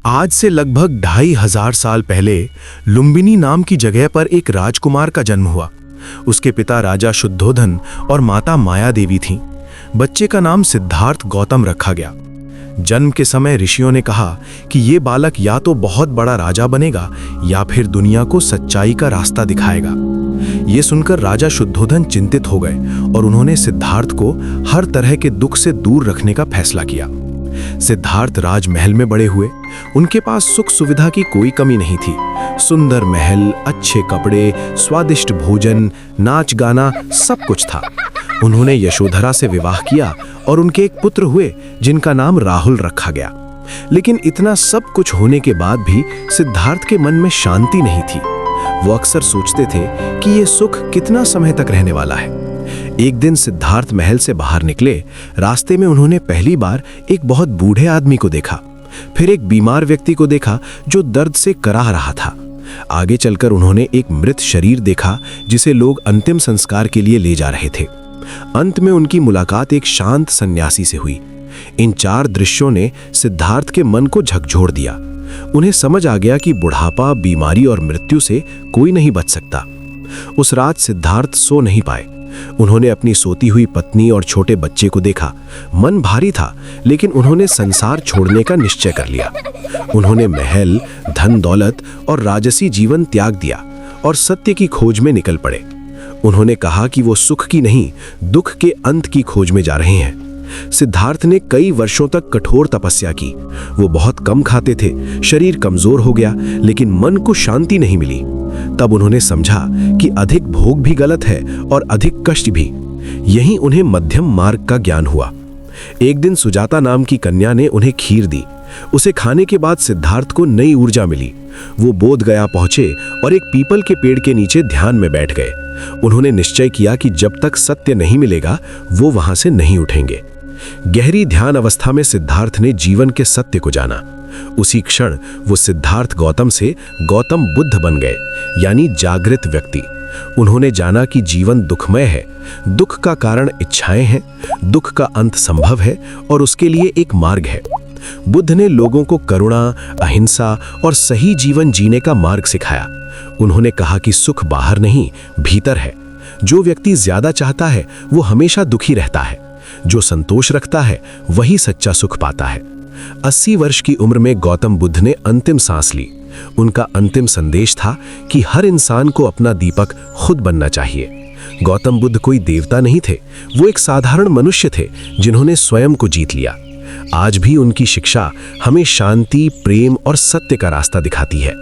आज से लगभग 2500 साल पहले लुम्बिनी नाम की जगह पर एक राजकुमार का जन्म हुआ। उसके पिता राजा शुद्धोधन और माता माया देवी थीं। बच्चे का नाम सिद्धार्थ गौतम रखा गया। जन्म के समय ऋषियों ने कहा कि ये बालक या तो बहुत बड़ा राजा बनेगा या फिर दुनिया को सच्चाई का रास्ता दिखाएगा। ये सुनकर राजा शुद्धोधन चिंतित हो गए और उन्होंने सिद्धार्थ को हर तरह के दुख से दूर रखने का फैसला किया। सिद्धार्थ राजमहल में बड़े हुए। उनके पास सुख सुविधा की कोई कमी नहीं थी। सुंदर महल, अच्छे कपड़े, स्वादिष्ट भोजन, नाच गाना सब कुछ था। उन्होंने यशोधरा से विवाह किया और उनके एक पुत्र हुए जिनका नाम राहुल रखा गया। लेकिन इतना सब कुछ होने के बाद भी सिद्धार्थ के मन में शांति नहीं थी। वो अक्सर सोचते थे कि ये सुख कितना समय तक रहने वाला है। एक दिन सिद्धार्थ महल से बाहर निकले। रास्ते में उन्होंने पहली बार एक बहुत बूढ़े आदमी को देखा, फिर एक बीमार व्यक्ति को देखा जो दर्द से कराह रहा था। आगे चलकर उन्होंने एक मृत शरीर देखा जिसे लोग अंतिम संस्कार के लिए ले जा रहे थे। अंत में उनकी मुलाकात एक शांत सन्यासी से हुई। इन चार दृश्यों ने सिद्धार्थ के मन को झकझोर दिया। उन्हें समझ आ गया कि बुढ़ापा, बीमारी और मृत्यु से कोई नहीं बच सकता। उस रात सिद्धार्थ सो नहीं पाए। उन्होंने अपनी सोती हुई पत्नी और छोटे बच्चे को देखा। मन भारी था, लेकिन उन्होंने संसार छोड़ने का निश्चय कर लिया। उन्होंने महल, धन दौलत और राजसी जीवन त्याग दिया और सत्य की खोज में निकल पड़े। उन्होंने कहा कि वो सुख की नहीं, दुख के अंत की खोज में जा रहे हैं। सिद्धार्थ ने कई वर्षों तक कठोर तपस्या की। वो बहुत कम खाते थे, शरीर कमजोर हो गया, लेकिन मन को शांति नहीं मिली। तब उन्होंने समझा कि अधिक भोग भी गलत है और अधिक कष्ट भी। यहीं उन्हें मध्यम मार्ग का ज्ञान हुआ। एक दिन सुजाता नाम की कन्या ने उन्हें खीर दी। उसे खाने के बाद सिद्धार्थ को नई ऊर्जा मिली। वो बोध गया पहुंचे और एक पीपल के पेड़ के नीचे ध्यान में बैठ गए। उन्होंने निश्चय किया कि जब तक सत्य नहीं मिलेगा वो वहां से नहीं उठेंगे। गहरी ध्यान अवस्था में सिद्धार्थ ने जीवन के सत्य को जाना। उसी क्षण वो सिद्धार्थ गौतम से गौतम बुद्ध बन गए, यानी जागृत व्यक्ति। उन्होंने जाना कि जीवन दुखमय है, दुख का कारण इच्छाएं हैं, दुख का अंत संभव है और उसके लिए एक मार्ग है। बुद्ध ने लोगों को करुणा, अहिंसा और सही जीवन जीने का मार्ग सिखाया। उन्होंने कहा कि सुख बाहर नहीं, भीतर है। जो व्यक्ति ज्यादा चाहता है वो हमेशा दुखी रहता है। जो संतोष रखता है वही सच्चा सुख पाता है। 80 वर्ष की उम्र में गौतम बुद्ध ने अंतिम सांस ली। उनका अंतिम संदेश था कि हर इंसान को अपना दीपक खुद बनना चाहिए। गौतम बुद्ध कोई देवता नहीं थे, वो एक साधारण मनुष्य थे जिन्होंने स्वयं को जीत लिया। आज भी उनकी शिक्षा हमें शांति, प्रेम और सत्य का रास्ता दिखाती है।